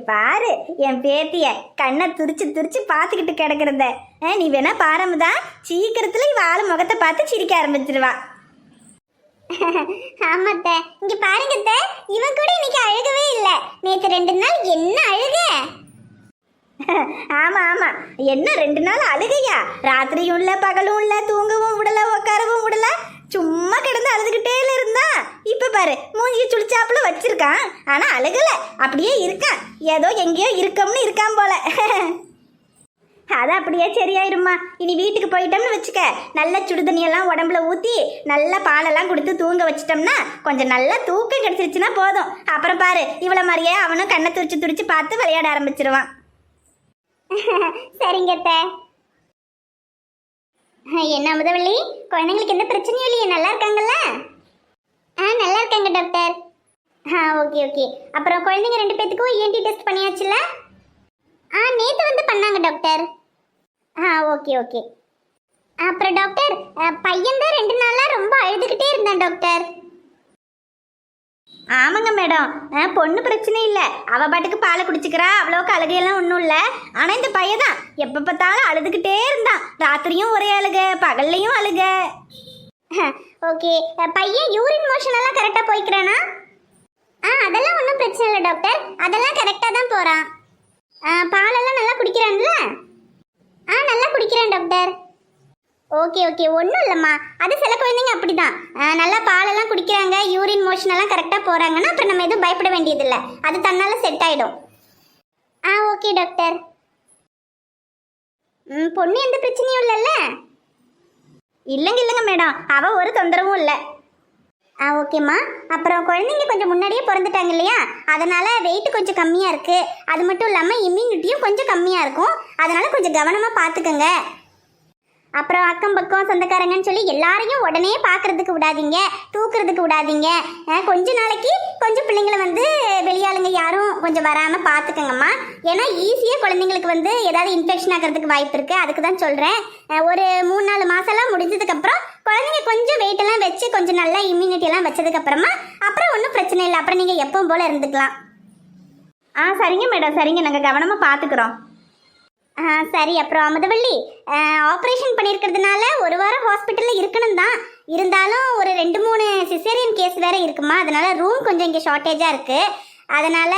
பாரு என் பேத்திய கண்ணை துரிச்சு துரிச்சு பார்த்துக்கிட்டு கிடக்குறத. நீ வேணா பாரமுதான், சீக்கிரத்துல இவ ஆளு முகத்தை பார்த்து சிரிக்க ஆரம்பிச்சிருவா. ஆமாத்த, இங்க பாருங்கத்த, இவன் கூட இன்னைக்கு அழுகவே இல்லை. நேற்று 2 நாள் என்ன அழுக. ஆமா ஆமா, என்ன 2 நாள் அழுகையா? ராத்திரியும் இல்ல பகலும் இல்ல, தூங்கவும் விடல உட்காரவும் விடல, சும்மா கிடந்து அழுதுகிட்டே இருந்தா. இப்ப பாரு மூஞ்சிய சுழிச்சாப்புல வச்சிருக்கான், ஆனா அழுகல, அப்படியே இருக்கான். ஏதோ எங்கேயோ இருக்கம்னு இருக்கான் போல. அது அப்படியே சரியாயிருமா. இனி வீட்டுக்கு போயிட்டோம்னு வச்சுக்க, நல்ல சுடுதண்ணியெல்லாம் உடம்புல ஊற்றி நல்ல பாலெல்லாம் கொடுத்து தூங்க வச்சிட்டோம்னா கொஞ்சம் நல்லா தூக்கம் கிடைச்சிருச்சுன்னா போதும். அப்புறம் பாரு இவ்வளோ மாதிரியே அவனும் கண்ணை துடிச்சு துடிச்சு பார்த்து விளையாட ஆரம்பிச்சிருவான். சரிங்கத்த. என்ன முதவள்ளி, குழந்தைங்களுக்கு எந்த பிரச்சனையும் இல்லையே, நல்லா இருக்காங்கல்ல? நல்லா இருக்காங்க டாக்டர். Okay okay. அப்புறம் குழந்தைங்க 2 பேத்துக்கும் ENT டெஸ்ட் பண்ணியாச்சுல? நேற்று வந்து பண்ணாங்க டாக்டர். Okay okay. அப்புறம் டாக்டர், பையன் தான் 2 நாளாக ரொம்ப அழுதுகிட்டே இருந்தான் டாக்டர். ஆமாங்க மேடம், பொண்ணு பிரச்சனை இல்லை, அவ பாட்டுக்கு பாலை குடிச்சுக்கிறா, அவ்வளோக்கு அழுகையெல்லாம் ஒன்றும் இல்லை. ஆனால் இந்த பையன் தான் எப்போ பார்த்தாலும் அழுதுகிட்டே இருந்தான். ராத்திரியும் ஒரே அழுக, பகல்லையும் அழுக. ஓகே, பையன் யூரின் மோஷன் எல்லாம் கரெக்டாக போய்க்கிறானா? அதெல்லாம் ஒன்றும் பிரச்சனை இல்லை டாக்டர், அதெல்லாம் கரெக்டாக தான் போகிறான். பாலெல்லாம் நல்லா குடிக்கிறான்ல? நல்லா குடிக்கிறான் டாக்டர். ஓகே ஓகே, ஒன்றும் இல்லைம்மா, அது சில குழந்தைங்க அப்படி தான், நல்லா பாலெல்லாம் குடிக்கிறாங்க, யூரின் மோஷன் எல்லாம் கரெக்டாக போகிறாங்கன்னா அப்புறம் நம்ம எதுவும் பயப்பட வேண்டியதில்லை, அது தன்னால் செட் ஆகிடும். Okay doctor. பொண்ணு எந்த பிரச்சனையும் இல்லைல்ல? இல்லைங்க மேடம், அவள் ஒரு தொந்தரவும் இல்லை. ஓகேம்மா. அப்புறம் குழந்தைங்க கொஞ்சம் முன்னாடியே பிறந்துட்டாங்க இல்லையா, அதனால் வெயிட் கொஞ்சம் கம்மியாக இருக்குது. அது மட்டும் இல்லாமல் இம்யூனிட்டியும் கொஞ்சம் கம்மியாக இருக்கும், அதனால் கொஞ்சம் கவனமாக பார்த்துக்கோங்க. அப்புறம் அக்கம் பக்கம் சொந்தக்காரங்கன்னு சொல்லி எல்லாரையும் உடனே பார்க்கறதுக்கு விடாதீங்க, தூக்குறதுக்கு விடாதீங்க. கொஞ்ச நாளைக்கு கொஞ்சம் பிள்ளைங்களை வந்து வெளியாளுங்க யாரும் கொஞ்சம் வராமல் பார்த்துக்கங்கம்மா. ஏன்னா ஈஸியாக குழந்தைங்களுக்கு வந்து ஏதாவது இன்ஃபெக்ஷன் ஆகிறதுக்கு வாய்ப்பு இருக்குது, அதுக்கு தான் சொல்கிறேன். ஒரு 3-4 மாதம்லாம் முடிஞ்சதுக்கப்புறம் குழந்தைங்க கொஞ்சம் வெயிட்டெல்லாம் வச்சு கொஞ்சம் நல்லா இம்யூனிட்டியெல்லாம் வச்சதுக்கப்புறமா அப்புறம் ஒன்றும் பிரச்சனை இல்லை, அப்புறம் நீங்கள் எப்பவும் போல் இருந்துக்கலாம். சரிங்க மேடம், சரிங்க, நாங்கள் கவனமாக பார்த்துக்குறோம். சரி. அப்புறம் அமுதவள்ளி, ஆப்ரேஷன் பண்ணியிருக்கிறதுனால 1 வாரம் ஹாஸ்பிட்டலில் இருக்கணும் தான், இருந்தாலும் ஒரு 2-3 சிசேரியன் கேஸ் வேறு இருக்குமா, அதனால் ரூம் கொஞ்சம் இங்கே ஷார்ட்டேஜாக இருக்குது. அதனால்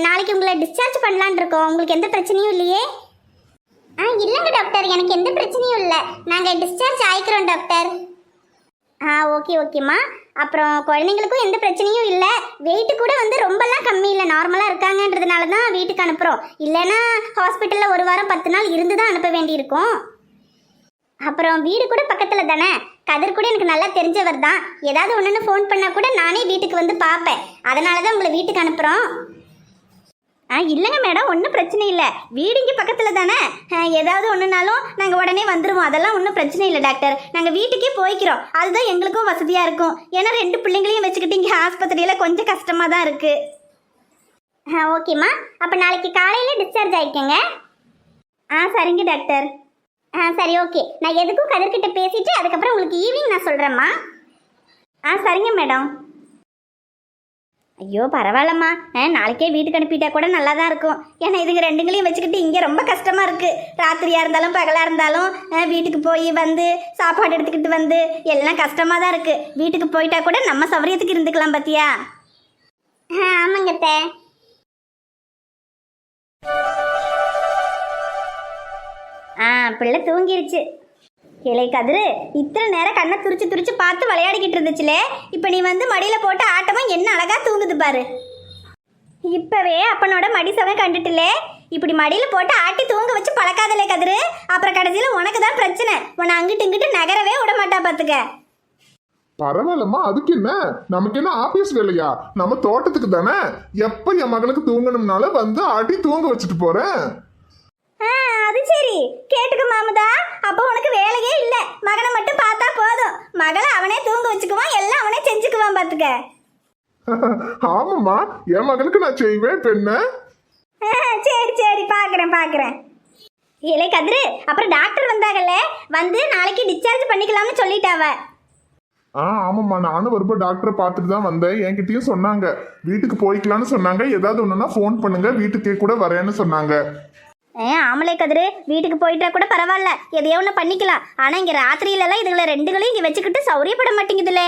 நாளைக்கு உங்களை டிஸ்சார்ஜ் பண்ணலான் இருக்கோம். உங்களுக்கு எந்த பிரச்சனையும் இல்லையே? இல்லைங்க டாக்டர், எனக்கு எந்த பிரச்சனையும் இல்லை, நாங்கள் டிஸ்சார்ஜ் ஆகிக்கிறோம் டாக்டர். ஓகே ஓகேம்மா. அப்புறம் குழந்தைங்களுக்கும் எந்த பிரச்சனையும் இல்லை, வெயிட்டு கூட வந்து ரொம்பலாம் கம்மி இல்லை, நார்மலாக இருக்காங்கன்றதுனால தான் வீட்டுக்கு அனுப்புகிறோம். இல்லைன்னா ஹாஸ்பிட்டலில் 1 வாரம் 10 நாள் இருந்து தான் அனுப்ப வேண்டியிருக்கும். அப்புறம் வீடு கூட பக்கத்தில் தானே, கதிர் கூட எனக்கு நல்லா தெரிஞ்சவர் தான், ஏதாவது ஒன்றுன்னு ஃபோன் பண்ணால் கூட நானே வீட்டுக்கு வந்து பார்ப்பேன், அதனால தான் உங்களை வீட்டுக்கு அனுப்புகிறோம். இல்லைங்க மேடம், ஒன்றும் பிரச்சனை இல்லை, வீடு இங்கே பக்கத்தில் தானே, ஏதாவது ஒன்றுனாலும் நாங்கள் உடனே வந்துடுவோம், அதெல்லாம் ஒன்றும் பிரச்சனை இல்லை டாக்டர். நாங்கள் வீட்டுக்கே போய்க்கிறோம், அதுதான் எங்களுக்கும் வசதியாக இருக்கும். ஏன்னா 2 பிள்ளைங்களையும் வச்சுக்கிட்டு இங்கே ஆஸ்பத்திரியில் கொஞ்சம் கஷ்டமாக தான் இருக்குது. ஓகேம்மா, அப்போ நாளைக்கு காலையில் டிஸ்சார்ஜ் ஆகிக்கங்க. சரிங்க டாக்டர். சரி ஓகே, நான் எதுக்கும் கதிர்கிட்ட பேசிட்டு அதுக்கப்புறம் உங்களுக்கு ஈவினிங் நான் சொல்கிறேம்மா. சரிங்க மேடம். ஐயோ பரவாயில்லம்மா, நாளைக்கே வீட்டுக்கு அனுப்பிட்டா கூட நல்லா தான் இருக்கும். ஏன்னா இதுங்க 2ங்களையும் வச்சுக்கிட்டு இங்கே ரொம்ப கஷ்டமாக இருக்குது. ராத்திரியாக இருந்தாலும் பகலாக இருந்தாலும் வீட்டுக்கு போய் வந்து சாப்பாடு எடுத்துக்கிட்டு வந்து எல்லாம் கஷ்டமாக தான் இருக்குது. வீட்டுக்கு போயிட்டா கூட நம்ம சௌகரியத்துக்கு இருந்துக்கலாம் பார்த்தியா? ஆமாங்கத்த. பிள்ளை தூங்கிருச்சு. கிளை கதிரு, இத்தனை நேரம் கண்ணை துரிச்சு துரிச்சு பார்த்து விளையாடிக்கிட்டு இருந்துச்சுலே, இப்போ நீ வந்து மடியில் போட்டு ஆட்டமா என்ன அழகா தூங்குது பாரு. இப்பவே அப்பனோட மடி சவன் கண்டுட்டுலே, இப்படி மடியில் போட்டு ஆட்டி தூங்க வச்சு பழக்காதலே கதிரு, அப்புறம் கடைசியில் உனக்கு தான் பிரச்சனை. உன்னை அங்கிட்டு இங்கிட்டு நகரவே விட மாட்டா பார்த்துக்க. பரவாயில்லம்மா, அதுக்கு என்ன, நமக்கு என்ன ஆபீஸ் வேலையா, நம்ம தோட்டத்துக்கு தானே, எப்ப என் மகளுக்கு தூங்கணும்னால வந்து ஆட்டி தூங்க வச்சுட்டு போறேன். அது சரி, கேட்டுக்க மாமுதா, அப்போ உனக்கு வேலையே இல்லை, மகனை மட்டும் பார்த்தா போதும், மகளை அவனே தூங்க வச்சுக்குவான், எல்லாம் அவனே செஞ்சுக்குவான் பார்த்துக்க. ஆமாம்மா, என் மகளுக்கு நான் செய்வேன் பெண்ண. சரி சரி, பார்க்குறேன். இல்லை கதிரு, அப்புறம் டாக்டர் வந்தாங்கல்ல, வந்து நாளைக்கு டிஸ்சார்ஜ் பண்ணிக்கலாம்னு சொல்லிட்டாவ. ஆமாம்மா, நானும் வரும்போது டாக்டரை பார்த்துட்டு தான் வந்தேன். என்கிட்டயும் சொன்னாங்க வீட்டுக்கு போய்க்கலான்னு சொன்னாங்க. ஏதாவது ஒன்றுனா ஃபோன் பண்ணுங்க, வீட்டுக்கே கூட வரேன்னு சொன்னாங்க. ஆமலை கதிரு, வீட்டுக்கு போயிட்டா கூட பரவாயில்ல, எதையோ ஒன்று பண்ணிக்கலாம். ஆனால் இங்கே ராத்திரியிலலாம் இதுகளை ரெண்டுகளையும் இங்கே வச்சுக்கிட்டு சௌரியப்பட மாட்டேங்குதுல்ல.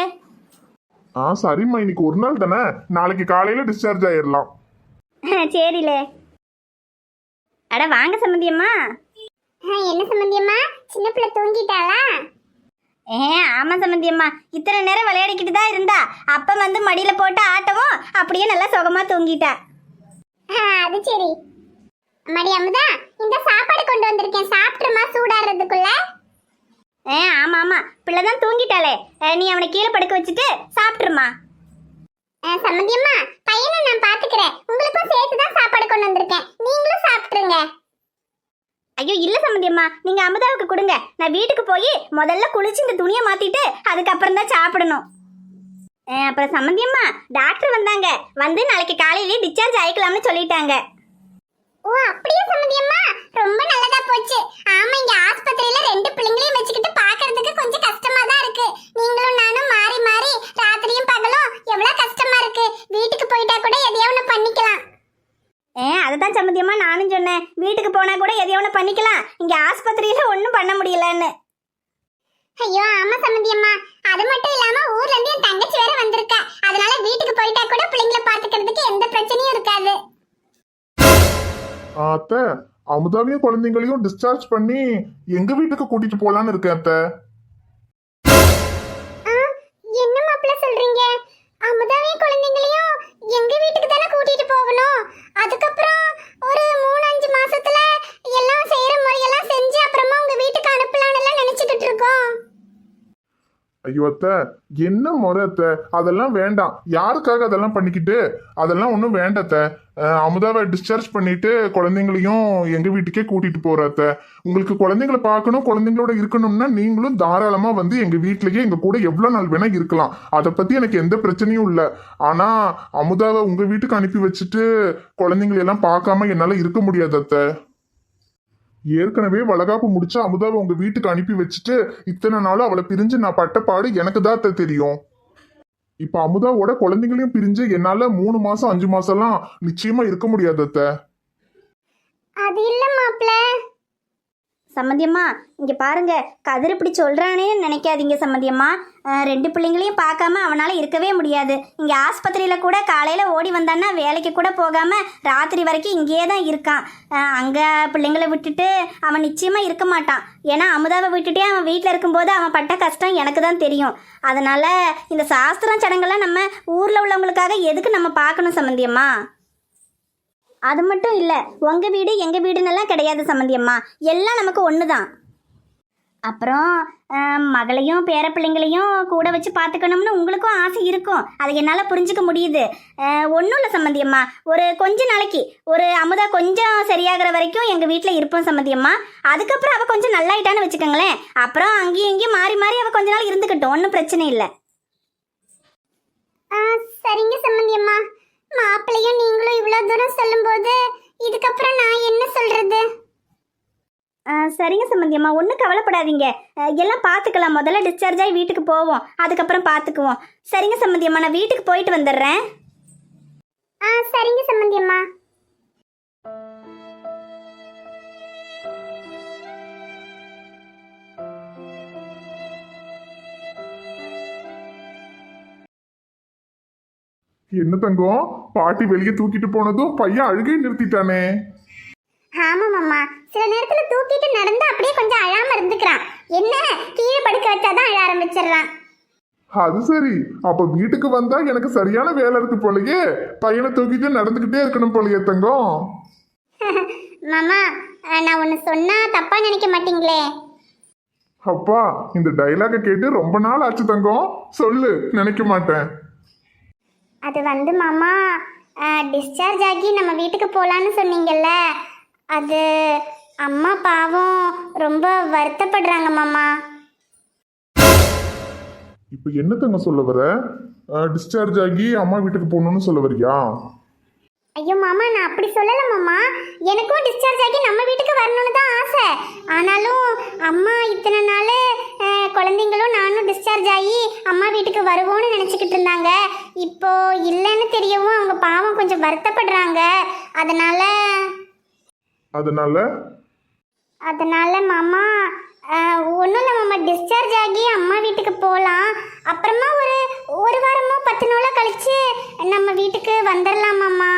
சரிம்மா, இன்னைக்கு ஒரு நாள் தானே, நாளைக்கு காலையில் டிஸ்சார்ஜ் ஆயிடலாம். சரிலே. அட வாங்க சம்மந்தியம்மா. என்ன சம்பந்தியம்மா, சின்ன பிள்ளை தூங்கிட்டாளா? ஆமாம் சம்மந்தியம்மா, இத்தனை நேரம் விளையாடிக்கிட்டு தான் இருந்தா. அப்போ வந்து மடியில் போட்டு ஆட்டவும் அப்படியே நல்லா சுகமாக தூங்கிட்டா. அது சரி. மடி அமுதா, இந்த சாப்பாடு கொண்டு வந்திருக்கேன், சாப்பிட்ருமா சூடாடுறதுக்குள்ள. ஆமாம் ஆமாம், பிள்ளை தான் தூங்கிட்டாளே, நீ அவனை கீழே படுக்க வச்சுட்டு சாப்பிட்ருமா. சம்பந்தியம்மா, பையனை நான் பாத்துக்கிறேன், உங்களுக்கும் சேர்த்து தான் சாப்பாடு கொண்டு வந்திருக்கேன், நீங்களும் சாப்பிட்டுருங்க. ஐயோ இல்லை சம்மந்தியம்மா, நீங்கள் அமுதாவுக்கு கொடுங்க. நான் வீட்டுக்கு போய் முதல்ல குளிச்சு இந்த துணியை மாற்றிட்டு அதுக்கப்புறம் தான் சாப்பிடணும். அப்புறம் சம்மந்தியம்மா, டாக்டர் வந்தாங்க, வந்து நாளைக்கு காலையிலேயே டிஸ்சார்ஜ் ஆயிக்கலாம்னு சொல்லிட்டாங்க. ஓ அப்படியே சம்பந்தியம்மா, ரொம்ப நல்லதா போச்சு. ஆமா, இங்க ஆஸ்பத்திரியில 2 பிள்ளைங்களையும் வச்சுக்கிட்டு பாக்குறதுக்கு கொஞ்சம் கஷ்டமா தான் இருக்கு. நீங்களும் நானும் மாறி மாறி ராத்திரியும் பகலும் எவ்வளவு கஷ்டமா இருக்கு. வீட்டுக்கு போயிட்டா கூட எதையோ ஒன்று பண்ணிக்கலாம். அதை தான் சம்மந்தியம்மா நானும் சொன்னேன், வீட்டுக்கு போனால் கூட எதையோ ஒன்று பண்ணிக்கலாம், இங்கே ஆஸ்பத்திரியில் ஒன்றும் பண்ண முடியலன்னு. ஐயோ ஆமா சம்பந்தியம்மா, அது மட்டும் இல்லாம ஊர்ல இருந்து என் தங்கச்சி வேற வந்திருக்கா. அதனால வீட்டுக்கு போயிட்டா கூட பிள்ளைங்களை பாத்துக்கிறதுக்கு எந்த பிரச்சனையும் இருக்காது. அத்தை, அமுதாவையும் குழந்தைங்களையும் டிஸ்சார்ஜ் பண்ணி எங்க வீட்டுக்கு கூட்டிட்டு போலான்னு இருக்கேன் அத்தை. என்ன மாப்பிள்ள சொல்றீங்க? அமுதாவையும் குழந்தைங்களையும் எங்க வீட்டுக்கு தானே கூட்டிட்டு போகணும். அதுக்கப்புறம் ஒரு 3-5 மாசத்துல எல்லாம் செய்யற முறையெல்லாம் செஞ்சு அப்புறமா உங்க வீட்டுக்கு அனுப்பலாம்னு எல்லாம் நினைச்சுக்கிட்டு இருக்கோம். ஐயோ அத்தை, என்ன முறை அத்தை, அதெல்லாம் வேண்டாம். யாருக்காக அதெல்லாம் பண்ணிக்கிட்டு? அதெல்லாம் ஒன்றும் வேண்டாத்த. அமுதாவை டிஸ்சார்ஜ் பண்ணிட்டு குழந்தைங்களையும் எங்க வீட்டுக்கே கூட்டிட்டு போற அத்தை. உங்களுக்கு குழந்தைங்களை பார்க்கணும், குழந்தைங்களோட இருக்கணும்னா நீங்களும் தாராளமா வந்து எங்க வீட்லயே எங்க கூட எவ்வளவு நாள் வேணா இருக்கலாம். அதை பத்தி எனக்கு எந்த பிரச்சனையும் இல்லை. ஆனா அமுதாவை உங்க வீட்டுக்கு அனுப்பி வச்சுட்டு குழந்தைங்களை எல்லாம் பார்க்காம என்னால இருக்க முடியாது அத்தை. ஏற்கனவே வளகாப்பு முடிச்சு அமுதாவை உங்க வீட்டுக்கு அனுப்பி வச்சுட்டு இத்தனை நாளும் அவளை பிரிஞ்சு நான் பட்ட பாடு எனக்கு தான் அத்தை தெரியும். இப்ப அமுதாவோட குழந்தைங்களையும் பிரிஞ்சு என்னால 3 மாசம் 5 மாசம்லாம் நிச்சயமா இருக்க முடியாது அத்தை. அது இல்ல மாப்பிள்ள. சம்மந்தியம்மா இங்கே பாருங்க, கதிர் இப்படி சொல்கிறானே நினைக்காதீங்க சம்மந்தியம்மா. 2 பிள்ளைங்களையும் பார்க்காம அவனால் இருக்கவே முடியாது. இங்கே ஆஸ்பத்திரியில் கூட காலையில் ஓடி வந்தான்னா வேலைக்கு கூட போகாமல் ராத்திரி வரைக்கும் இங்கேயே தான் இருக்கான். அங்கே பிள்ளைங்களை விட்டுட்டு அவன் நிச்சயமாக இருக்க மாட்டான். ஏன்னா அமுதாவை விட்டுட்டே அவன் வீட்டில் இருக்கும்போது அவன் பட்ட கஷ்டம் எனக்கு தான் தெரியும். அதனால் இந்த சாஸ்திரம் சடங்கெல்லாம் நம்ம ஊரில் உள்ளவங்களுக்காக எதுக்கு நம்ம பார்க்கணும் சம்மந்தியம்மா? அது மட்டும் இல்லை, உங்கள் வீடு எங்கள் வீடுன்னெல்லாம் கிடையாது சம்மந்தியம்மா, எல்லாம் நமக்கு ஒன்று தான். அப்புறம் மகளையும் பேர பிள்ளைங்களையும் கூட வச்சு பார்த்துக்கணும்னு உங்களுக்கும் ஆசை இருக்கும், அதை என்னால் புரிஞ்சுக்க முடியுது. ஒன்றும் இல்லை சம்மந்தியம்மா, ஒரு கொஞ்ச நாளைக்கு ஒரு அமுதா கொஞ்சம் சரியாகிற வரைக்கும் எங்கள் வீட்டில் இருப்போம் சம்மந்தியம்மா. அதுக்கப்புறம் அவள் கொஞ்சம் நல்லாயிட்டான்னு வச்சுக்கோங்களேன். அப்புறம் அங்கேயும் இங்கேயும் மாறி மாறி அவள் கொஞ்ச நாள் இருந்துக்கட்டும், ஒன்றும் பிரச்சனை இல்லை. சரிங்க சம்பந்தியம்மா, மாப்பிள்ளையும் நீங்களும் இவ்வளவு தூரம் சொல்லும்போது இதுக்கப்புறம் நான் என்ன சொல்றது? சரிங்க சம்மந்தியம்மா, ஒன்றும் கவலைப்படாதீங்க, எல்லாம் பார்த்துக்கலாம். முதல்ல டிஸ்சார்ஜ் ஆகி வீட்டுக்கு போவோம், அதுக்கப்புறம் பார்த்துக்குவோம். சரிங்க சம்மந்தியம்மா, நான் வீட்டுக்கு போயிட்டு வந்துடுறேன். சரிங்க சம்பந்தியம்மா. என்ன தங்கம், பாட்டி வெளியே தூக்கிட்டு போனதும் பையன் அழுகை நிறுத்திட்டானே. ஆமா மாமா, சில நேரத்துல தூக்கிட்டு நடந்து அப்படியே கொஞ்சம் அழாம இருந்துக்கிறான். என்ன கீழே படுக்க வச்சாதான் அழ ஆரம்பிச்சிடுறான். அது சரி, அப்ப வீட்டுக்கு வந்தா எனக்கு சரியான வேலை இருக்கு போலயே. பையனை தூக்கிட்டு நடந்துகிட்டே இருக்கணும் போலயே தங்கம். மாமா, நான் ஒன்னு சொன்னா தப்பா நினைக்க மாட்டீங்களே? அப்பா, இந்த டைலாக கேட்டு ரொம்ப நாள் ஆச்சு தங்கம், சொல்லு, நினைக்க மாட்டேன். அது வந்து மாமா, டிஸ்சார்ஜ் ஆகி நம்ம வீட்டுக்கு போகலான்னு சொன்னீங்கல்ல, அது அம்மா பாவம் ரொம்ப வருத்தப்படுறாங்க மாமா. இப்போ என்ன தங்கம் சொல்ல வர? டிஸ்சார்ஜ் ஆகி அம்மா வீட்டுக்கு போகணும்னு சொல்ல வரியா? ஐயோ மாமா, நான் அப்படி சொல்லலை மாமா. எனக்கும் டிஸ்சார்ஜ் ஆகி நம்ம வீட்டுக்கு வரணும்னு தான் ஆசை. ஆனாலும் அம்மா இத்தனை நாள் குழந்தைங்களும் நானும் டிஸ்சார்ஜ் ஆகி அம்மா வீட்டுக்கு வருவோன்னு நினச்சிக்கிட்டு இருந்தாங்க. இப்போ இல்லைன்னு தெரியவும் அவங்க பாவம் கொஞ்சம் வருத்தப்படுறாங்க. அதனால அதனால மாமா ஒன்றும் இல்லை மாமா, டிஸ்சார்ஜ் ஆகி அம்மா வீட்டுக்கு போகலாம். அப்புறமா ஒரு வாரமோ 10 நாளோ கழிச்சு நம்ம வீட்டுக்கு வந்துடலாம் மாமா.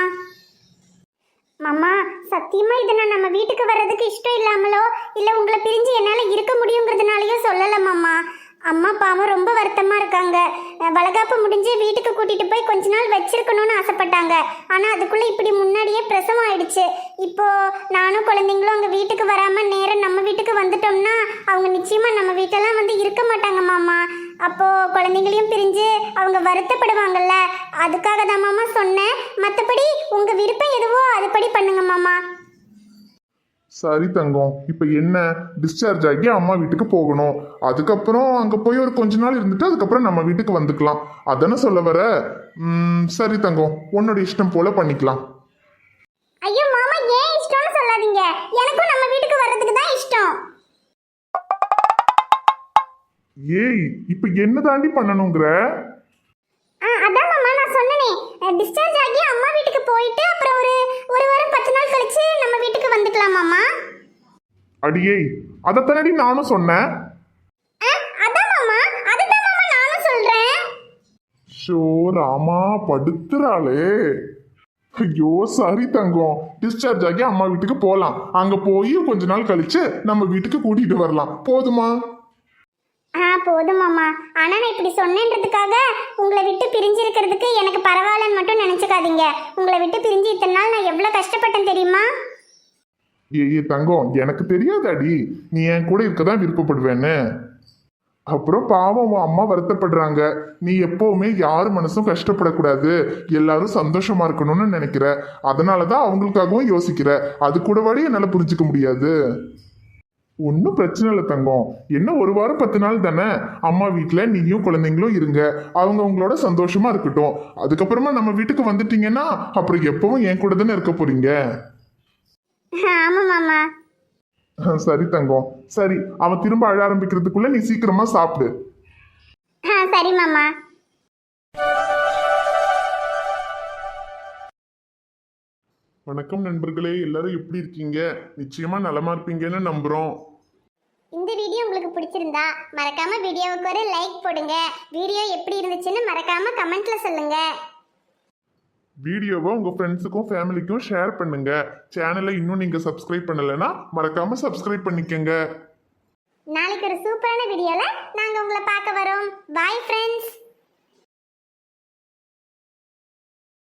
மாமா சத்தியமாக இதை நான் நம்ம வீட்டுக்கு வர்றதுக்கு இஷ்டம் இல்லாமலோ இல்லை உங்களை பிரிஞ்சு என்னால் இருக்க முடியுங்கிறதுனாலையோ சொல்லலை மாமா. அம்மா பாவம் ரொம்ப வருத்தமாக இருக்காங்க. வளகாப்பு முடிஞ்சு வீட்டுக்கு கூட்டிகிட்டு போய் கொஞ்ச நாள் வச்சிருக்கணும்னு ஆசைப்பட்டாங்க. ஆனால் அதுக்குள்ளே இப்படி முன்னாடியே பிரசவம் ஆயிடுச்சு. இப்போது நானும் குழந்தைங்களும் அங்கே வீட்டுக்கு வராமல் நேரம் நம்ம வீட்டுக்கு வந்துட்டோம்னா அவங்க நிச்சயமாக நம்ம வீட்டெல்லாம் வந்து இருக்க மாட்டாங்க மாமா. அப்போது குழந்தைங்களையும் பிரிஞ்சு அவங்க வருத்தப்படுவாங்கல்ல, அதுக்காக தான் மாமா சொன்னேன். மற்றபடி உங்கள் விருப்பம் எதுவோ அதுபடி பண்ணுங்க மாமா. சரி தங்கம், இப்போ என்ன, டிஸ்சார்ஜ் ஆகி அம்மா வீட்டுக்கு போகணும். அதுக்கப்புறம் அங்கே போய் ஒரு கொஞ்ச நாள் இருந்துட்டு அதுக்கப்புறம் நம்ம வீட்டுக்கு வந்துக்கலாம். அதானே சொல்ல வர? சரி தங்கம், உன்னோட இஷ்டம் போல பண்ணிக்கலாம். ஐயோ மாமா, ஏன் இஷ்டம்னு சொல்லாதீங்க. எனக்கும் நம்ம வீட்டுக்கு வர்றதுக்கு தான் இஷ்டம். ஏய், இப்போ என்ன தாண்டி பண்ணணுங்கிற? அதான் மாமா நான் சொன்னனே, டிஸ்சார்ஜ் ஆகி அம்மா வீட்டுக்கு போயிட்டு அப்புறம் ஒரு வாரம் 10 நாள் கழிச்சு நம்ம வீட்டுக்கு வந்துக்கலாம் மாமா. அடியே, அதைத்தானடி நானும் சொன்னேன். அதான் மாமா, அதுதான் மாமா நானும் சொல்றேன். ஷோ ராமா, படுத்துறாளே. ஐயோ சரி தங்கம், டிஸ்சார்ஜ் ஆகி அம்மா வீட்டுக்கு போகலாம். அங்கே போய் கொஞ்ச நாள் கழிச்சு நம்ம வீட்டுக்கு கூட்டிகிட்டு வரலாம். போதுமா? போதும் மாமா. ஆனா நான் இப்படி சொன்னேன்றதுக்காக உங்களை விட்டு பிரிஞ்சு இருக்கிறதுக்கு எனக்கு பரவாயில்லன்னு மட்டும் நினைச்சுக்காதீங்க. உங்களை விட்டு பிரிஞ்சு இத்தனை நாள் நான் எவ்வளவு கஷ்டப்பட்டேன் தெரியுமா? ஏ தங்கம், எனக்கு தெரியாதாடி நீ என் கூட இருக்கதான் விருப்பப்படுவேன்னு. அப்புறம் பாவம் உன் அம்மா வருத்தப்படுறாங்க. நீ எப்பவுமே யார் மனசும் கஷ்டப்படக்கூடாது, எல்லாரும் சந்தோஷமா இருக்கணும்னு நினைக்கிற. அதனாலதான் அவங்களுக்காகவும் யோசிக்கிற. அது கூடவாடி என்னால புரிஞ்சுக்க முடியாது. ஒன்றும் பிரச்சனை இல்லை தங்கம். என்ன ஒரு வாரம் 10 நாள் தானே அம்மா வீட்டில் நீயும் குழந்தைங்களும் இருங்க. அவங்க அவங்களோட சந்தோஷமா இருக்கட்டும். அதுக்கப்புறமா நம்ம வீட்டுக்கு வந்துட்டீங்கன்னா அப்புறம் எப்பவும் என் கூட தானே இருக்க போறீங்க. ஆமா மாமா. சரி தங்கம், சரி அவன் திரும்ப அழ ஆரம்பிக்கிறதுக்குள்ள நீ சீக்கிரமா சாப்பிடு. சரி மாமா. வணக்கம் நண்பர்களே, எல்லாரும் எப்படி இருக்கீங்க? நிச்சயமா நலமா இருப்பீங்கன்னு நம்புறோம். இந்த வீடியோ உங்களுக்கு பிடிச்சிருந்தா மறக்காம வீடியோவுக்கு ஒரு லைக் போடுங்க. வீடியோ எப்படி இருந்துச்சுன்னு மறக்காம கமெண்ட்ல சொல்லுங்க. வீடியோவை உங்க ஃப்ரெண்ட்ஸுக்கும் ஃபேமிலிக்கும் ஷேர் பண்ணுங்க. சேனலை இன்னும் நீங்க சப்ஸ்கிரைப் பண்ணலைன்னா மறக்காம சப்ஸ்கிரைப் பண்ணிக்கங்க. நாளைக்கு ஒரு சூப்பரான வீடியோல நாங்க உங்களை பார்க்க வரோம். Bye friends.